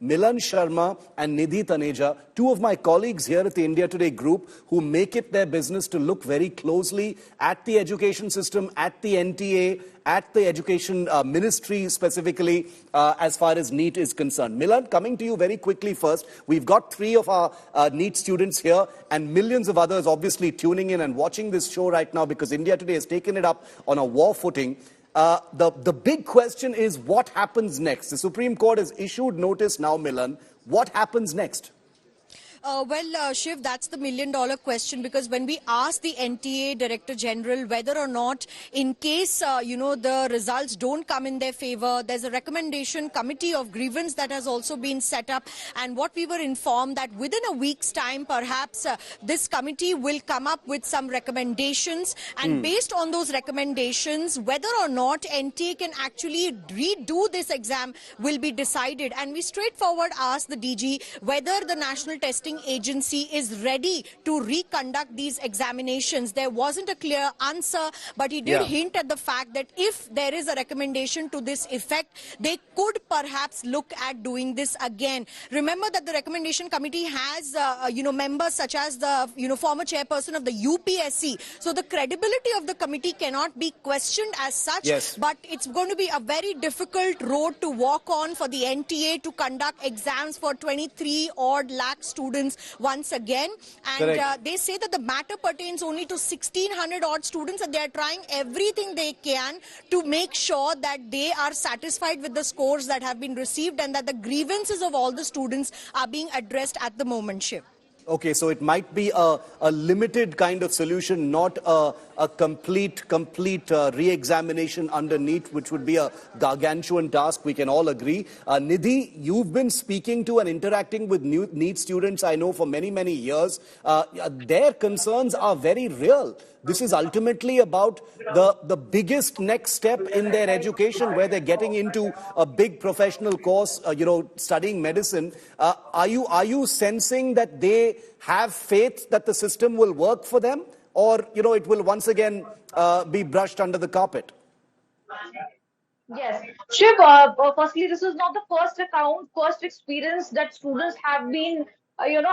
Milan Sharma and Nidhi Taneja, two of my colleagues here at the India Today group who make it their business to look very closely at the education system, at the NTA, at the education ministry specifically as far as NEET is concerned. Milan, coming to you very quickly first. We've got three of our NEET students here and millions of others obviously tuning in and watching this show right now because India Today has taken it up on a war footing. The big question is what happens next? The Supreme Court has issued notice now, Milan. What happens next? Shiv, that's the million-dollar question, because when we asked the NTA Director General whether or not, in case, the results don't come in their favor, there's a recommendation committee of grievance that has also been set up. And what we were informed that within a week's time, perhaps this committee will come up with some recommendations. And based on those recommendations, whether or not NTA can actually redo this exam will be decided. And we straightforward asked the DG whether the National Testing Agency is ready to reconduct these examinations. There wasn't a clear answer, but he did hint at the fact that if there is a recommendation to this effect, they could perhaps look at doing this again. Remember that the recommendation committee has, members such as the, former chairperson of the UPSC. So the credibility of the committee cannot be questioned as such, but it's going to be a very difficult road to walk on for the NTA to conduct exams for 23 odd lakh students once again. And they say that the matter pertains only to 1,600 odd students, and they are trying everything they can to make sure that they are satisfied with the scores that have been received and that the grievances of all the students are being addressed at the moment, Shiv. Okay, so it might be a limited kind of solution, not a complete re-examination under NEET, which would be a gargantuan task, we can all agree. Nidhi, you've been speaking to and interacting with NEET students, I know, for many, many years. Their concerns are very real. This is ultimately about the biggest next step in their education, where they're getting into a big professional course, studying medicine. Are you sensing that they have faith that the system will work for them, or it will once again be brushed under the carpet? Yes, Shiv, firstly, this is not the first experience that students have been,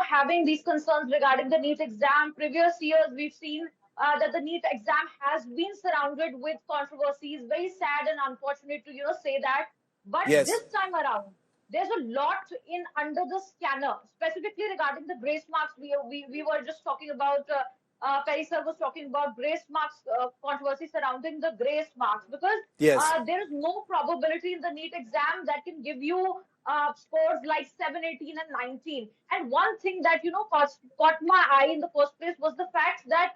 having these concerns regarding the NEET exam. Previous years, we've seen that the NEET exam has been surrounded with controversies. Very sad and unfortunate to, say that. But this time around, there's a lot in under the scanner, specifically regarding the grace marks. We were just talking about, Perry sir was talking about grace marks, controversy surrounding the grace marks, because there is no probability in the NEET exam that can give you scores like 7, 18 and 19. And one thing that, caught my eye in the first place was the fact that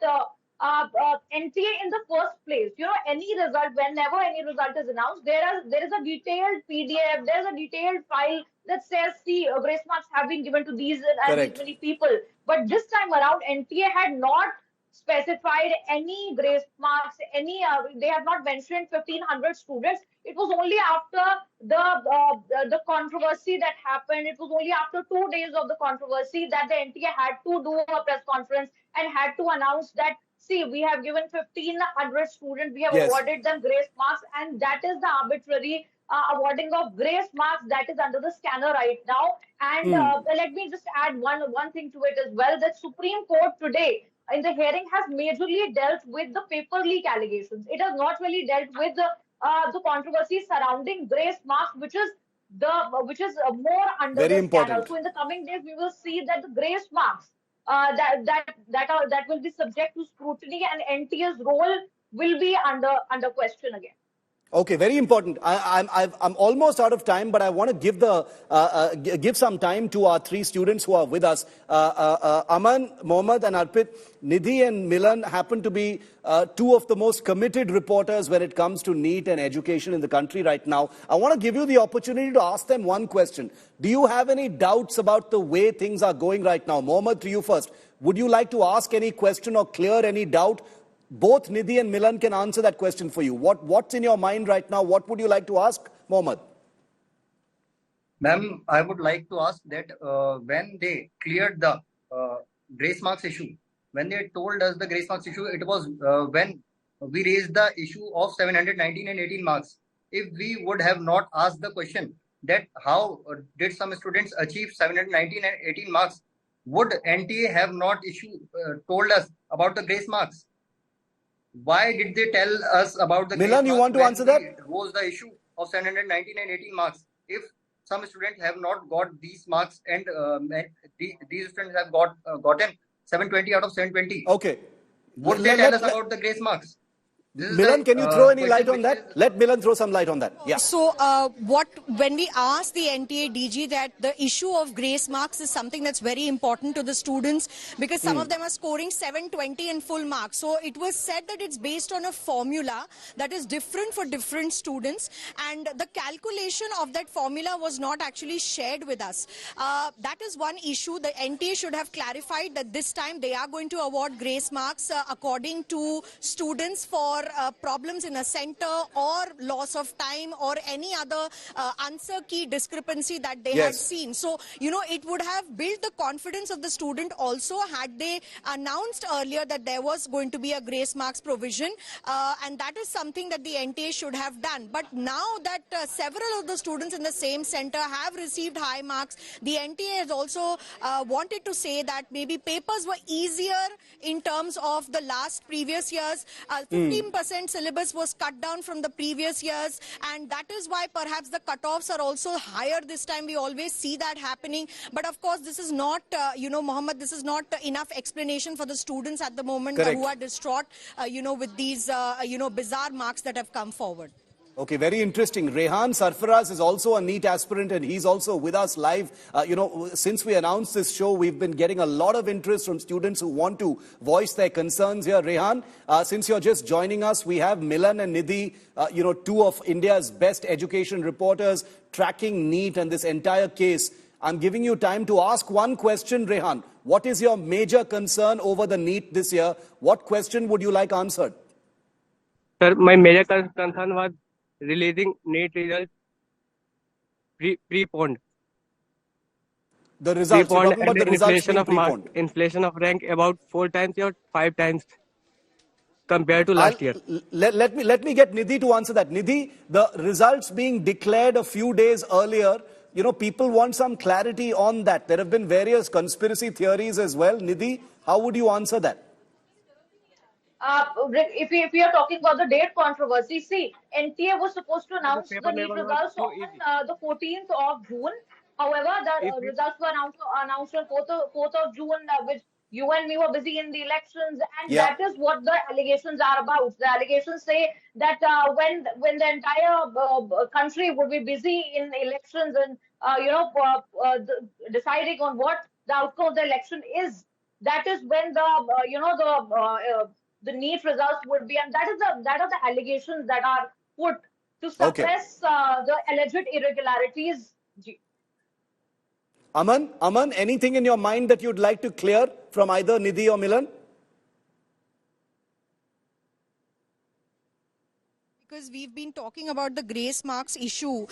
NTA in the first place, any result, whenever any result is announced, there is a detailed PDF, there's a detailed file that says, see, grace marks have been given to these and these many people. But this time around, NTA had not specified any grace marks, they have not mentioned 1,500 students. It was only after the controversy that happened, it was only after 2 days of the controversy that the NTA had to do a press conference and had to announce that, see, we have given 1,500 students, we have awarded them grace marks, and that is the arbitrary awarding of grace marks that is under the scanner right now. And let me just add one thing to it as well, that Supreme Court today in the hearing has majorly dealt with the paper leak allegations. It has not really dealt with the controversy surrounding grace marks, which is more under the scanner. So in the coming days, we will see that the grace marks that will be subject to scrutiny, and NTA's role will be under question again. Okay, very important. I'm almost out of time, but I want to give some time to our three students who are with us. Aman, Mohammed and Arpit. Nidhi and Milan happen to be two of the most committed reporters when it comes to NEET and education in the country right now. I want to give you the opportunity to ask them one question. Do you have any doubts about the way things are going right now? Mohammed, to you first. Would you like to ask any question or clear any doubt? Both Nidhi and Milan can answer that question for you. What's in your mind right now? What would you like to ask, Mohammed? Ma'am, I would like to ask that when they cleared the grace marks issue, when they told us the grace marks issue, it was when we raised the issue of 719 and 18 marks. If we would have not asked the question, that how did some students achieve 719 and 18 marks, would NTA have not told us about the grace marks? Why did they tell us about the Milan, grace you marks want to when answer that? we rose the issue of 719 and 18 marks? If some students have not got these marks and these students have gotten 720 out of 720, Okay. would they tell us about the grace marks? This is Milan, the can you throw any light question on which that? is Let Milan throw some light on that. Yeah. So, when we asked the NTA DG that the issue of grace marks is something that's very important to the students because some of them are scoring 720 in full marks. So, it was said that it's based on a formula that is different for different students, and the calculation of that formula was not actually shared with us. That is one issue. The NTA should have clarified that this time they are going to award grace marks according to students for problems in a center or loss of time or any other answer key discrepancy that they had seen. So, it would have built the confidence of the student also had they announced earlier that there was going to be a grace marks provision, and that is something that the NTA should have done. But now that several of the students in the same center have received high marks, the NTA has also wanted to say that maybe papers were easier in terms of the previous years. 15% syllabus was cut down from the previous years, and that is why perhaps the cutoffs are also higher this time. We always see that happening. But of course, this is not, Mohammed, this is not enough explanation for the students at the moment who are distraught, with these, bizarre marks that have come forward. Okay, very interesting. Rehan Sarfaraz is also a NEET aspirant and he's also with us live. Since we announced this show, we've been getting a lot of interest from students who want to voice their concerns here. Rehan, since you're just joining us, we have Milan and Nidhi, two of India's best education reporters tracking NEET and this entire case. I'm giving you time to ask one question, Rehan. What is your major concern over the NEET this year? What question would you like answered? Sir, my major concern was releasing NEET results preponed. The results, you're talking about the results inflation being of mark, preponed. inflation of rank about 4 times or 5 times compared to last year. Let me get Nidhi to answer that. Nidhi, the results being declared a few days earlier, people want some clarity on that. There have been various conspiracy theories as well. Nidhi, how would you answer that? If we are talking about the date controversy, see, NTA was supposed to announce the NEET results on the 14th of June. However, the results were announced on 4th of June, which you and me were busy in the elections, and that is what the allegations are about. The allegations say that when the entire country would be busy in elections and deciding on what the outcome of the election is, that is when the NEET results would be, and that are the allegations that are put to suppress the alleged irregularities. Aman, anything in your mind that you'd like to clear from either Nidhi or Milan? Because we've been talking about the grace marks issue.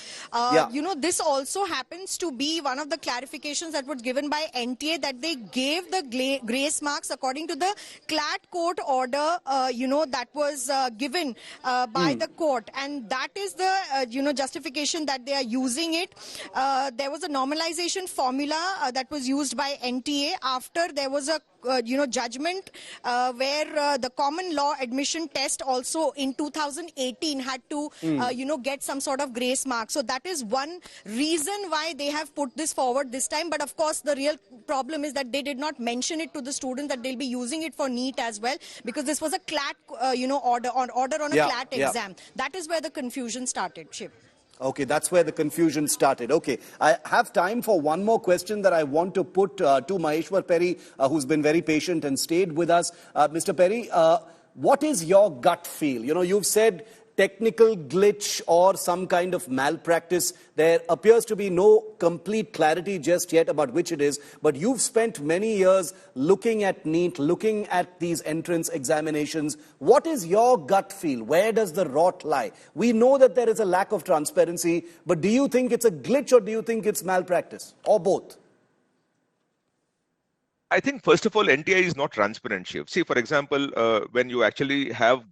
This also happens to be one of the clarifications that was given by NTA, that they gave the grace marks according to the CLAT court order, that was given by the court. And that is the, justification that they are using it. There was a normalization formula that was used by NTA after there was a judgment where the common law admission test also in 2018 had to, get some sort of grace mark. So that is one reason why they have put this forward this time. But of course, the real problem is that they did not mention it to the students that they'll be using it for NEET as well, because this was a CLAT, order on a CLAT exam. That is where the confusion started, Shiv. Okay, that's where the confusion started. Okay, I have time for one more question that I want to put to Maheshwar Perry, who's been very patient and stayed with us. Mr. Perry, what is your gut feel? You've said technical glitch or some kind of malpractice. There appears to be no complete clarity just yet about which it is, but you've spent many years looking at NEET, looking at these entrance examinations. What is your gut feel? Where does the rot lie? We know that there is a lack of transparency, but do you think it's a glitch or do you think it's malpractice, or both? I think, first of all, NTI is not transparent, Shiv. See, for example, when you actually have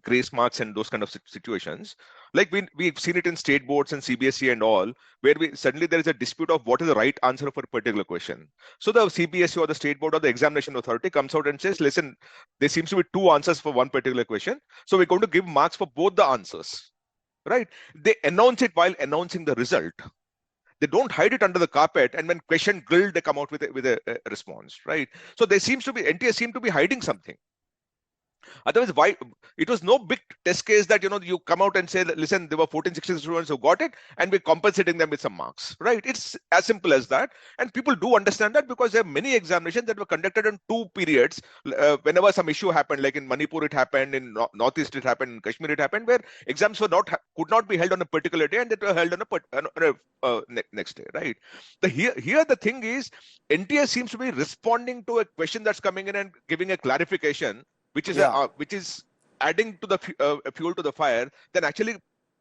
grace marks and those kind of situations, Like we've seen it in state boards and CBSE and all, where suddenly there is a dispute of what is the right answer for a particular question. So the CBSE or the state board or the examination authority comes out and says, listen, there seems to be two answers for one particular question. So we're going to give marks for both the answers, right? They announce it while announcing the result. They don't hide it under the carpet, and when question grilled, they come out with a response, right? So NTA seem to be hiding something. Otherwise, why? It was no big test case that you come out and say, listen, there were 14, 16 students who got it, and we're compensating them with some marks, right? It's as simple as that, and people do understand that because there are many examinations that were conducted in 2 periods. Whenever some issue happened, like in Manipur it happened, in Northeast it happened, in Kashmir it happened, where exams could not be held on a particular day, and they were held on a next day, right? Here the thing is, NTA seems to be responding to a question that's coming in and giving a clarification, which is adding to the fuel to the fire, then actually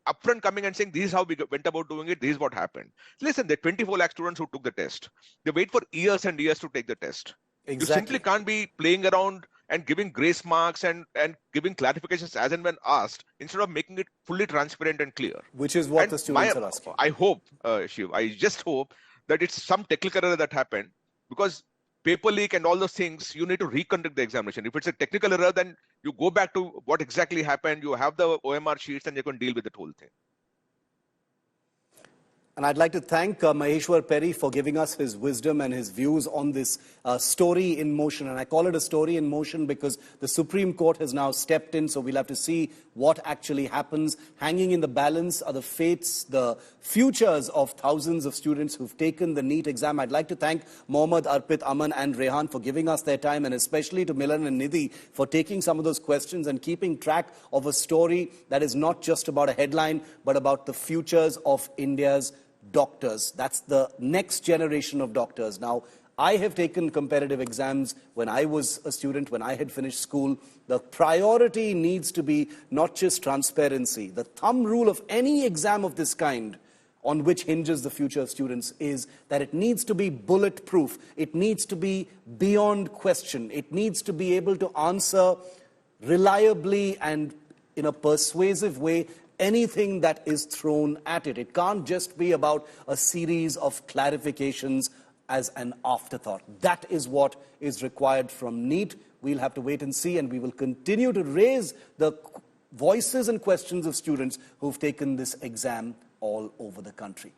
upfront coming and saying, this is how we went about doing it, this is what happened. Listen, there are 24 lakh students who took the test. They wait for years and years to take the test. Exactly. You simply can't be playing around and giving grace marks and giving clarifications as and when asked, instead of making it fully transparent and clear. Which is what the students are asking. I hope, Shiv, I just hope that it's some technical error that happened, because paper leak and all those things, you need to reconduct the examination. If it's a technical error, then you go back to what exactly happened. You have the OMR sheets and you can deal with the whole thing. And I'd like to thank Maheshwar Perry for giving us his wisdom and his views on this story in motion. And I call it a story in motion because the Supreme Court has now stepped in, so we'll have to see what actually happens. Hanging in the balance are the fates, the futures of thousands of students who've taken the NEET exam. I'd like to thank Mohammad, Arpit, Aman and Rehan for giving us their time, and especially to Milan and Nidhi for taking some of those questions and keeping track of a story that is not just about a headline, but about the futures of India's doctors. That's the next generation of doctors. Now, I have taken competitive exams when I was a student, when I had finished school. The priority needs to be not just transparency. The thumb rule of any exam of this kind on which hinges the future of students is that it needs to be bulletproof. It needs to be beyond question. It needs to be able to answer reliably and in a persuasive way anything that is thrown at it. It can't just be about a series of clarifications as an afterthought. That is what is required from NEET. We'll have to wait and see, and we will continue to raise the voices and questions of students who've taken this exam all over the country.